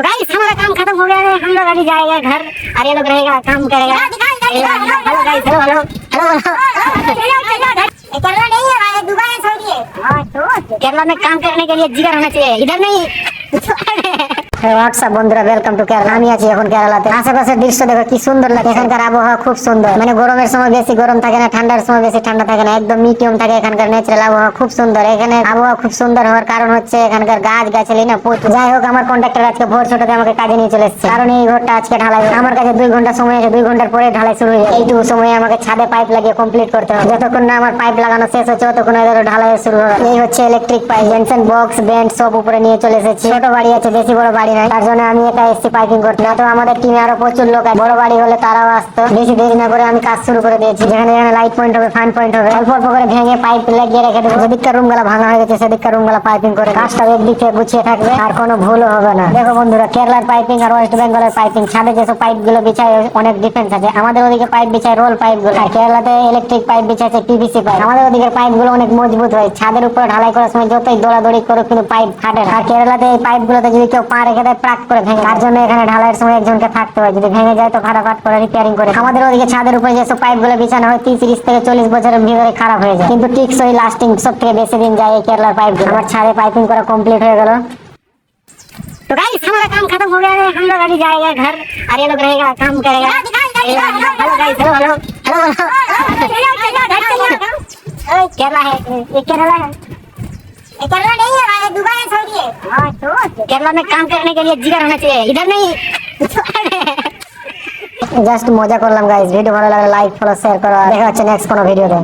तो गाइस हमारा काम खत्म हो गया है। हम लोग अभी जाएंगे घर और ये लोग रहेगा काम करेगा। Hello guys, hello hello hello. Kerala नहीं है भाई, दुबई है, सऊदी है। हाँ तो केरला में काम करने के लिए जिगर होना चाहिए, इधर नहीं। হোয়াটসঅ্যাপ বন্ধুরা, ওয়েলকাম টু কেরালা। আমি আছি এখন কেরালাতে। আশেপাশের দৃশ্য দেখো কি সুন্দর লাগে। এখানকার আবহাওয়া খুব সুন্দর, মানে গরমের সময় বেশি গরম থাকে না, ঠান্ডার সময় বেশি ঠান্ডা থাকে না, একদম মিডিয়াম থাকে। এখানকার ন্যাচারাল আবহাওয়া খুব সুন্দর। এখানে আবহাওয়া খুব সুন্দর হওয়ার কারণ হচ্ছে এখানকার গাছ গাছালি না প্রচুর। যাই হোক, আমার কন্ট্রাক্টর আজকে ভোর ছটাতে আমাকে কাজে নিয়ে চলে এসেছে, কারণ এই ঘরটা আজকে ঢালাই হবে। আমার কাছে 2 ঘন্টা সময় আছে, 2 ঘন্টার পরে ঢালাই শুরু হয়ে যাবে। এইটুকু সময়ে আমাকে ছাদে পাইপ লাগিয়ে কমপ্লিট করতে হবে। যতক্ষণ না আমার পাইপ লাগানো শেষ হচ্ছে ততক্ষণ ঢালাই শুরু হবে। এই হচ্ছে electric pipe, Jensen box bend সব উপরে নিয়ে চলে এসেছি। ছোট বাড়ি আছে, বেশি বড় বাড়ি নাই, তার জন্য আমি একা এসেছি পাইপিং করতে। না তো আমাদের টিমে আরো প্রচুর লোক আছে, বড় বাড়ি হলে তারাও আসতো। বেশি দেরি না করে আমি কাজ শুরু করে দিয়েছি। যেখানে যেখানে লাইট পয়েন্ট হবে, ফাইন পয়েন্ট হবে, অল্প অল্প করে ভেঙে পাইপ লাগিয়ে রেখে দেবো। যেদিককার রুম গুলা ভাঙা হয়ে গেছে সেদিককার রুম গুলা পাইপিং করে কাজটা একদিক থেকে গুছিয়ে থাকবে আর কোনো ভুলও হবে না। দেখো বন্ধুরা, কেরলার পাইপিং আর ওয়েস্ট বেঙ্গলের পাইপিং, ছাদে যেসব পাইপ গুলো বিছায় অনেক ডিফারেন্স আছে। আমাদের ওদিকে পাইপ বিছায় রোল পাইপ গুলো, আর কেরালাতে ইলেকট্রিক পাইপ বিছাচ্ছে পিভিসি পাইপ। আমাদের ওদিকে পাইপ গুলো অনেক মজবুত হয়, ছাদের উপরে ঢালাই করার সময় যতই দৌড়াদৌড়ি করো কিন্তু পাইপ ফাটে না। আর কেরালাতে এই পাইপ গুলোতে যদি কেউ পা রেখে দেয় প্রাক করে ভেঙে, তার জন্য এখানে ঢালাইয়ের সময় একজনকে থাকতে হয়, যদি ভেঙে যায় তো ফাটাফাট করে রিপেয়ারিং করে। আমাদের ওদিকে ছাদের উপরে যেসব পাইপ গুলো বিছানো হয় 30 থেকে 40 বছরের ভিতরে খারাপ হয়ে যায়, কিন্তু টিকসই লাস্টিং সব থেকে বেশি দিন যায় এই केरला पाइप। আমার ছাদে পাইপিং করা কমপ্লিট হয়ে গেল। तो गाइस हमारा काम खत्म हो गया है। हम लोग अभी जाएंगे घर और ये लोग रहेगा काम करेगा। Hello guys, hello hello hello. Kerala है, ये केरला है। ये केरला नहीं है भाई, दुबई है, सऊदी है। हाँ तो केरला में काम करने के लिए जिगर होना चाहिए, इधर नहीं। জাস্ট মজা করলাম গাইস। ভিডিও ভালো লাগলে লাইক ফলো শেয়ার করো। দেখা হচ্ছে নেক্সট কোনো ভিডিওতে।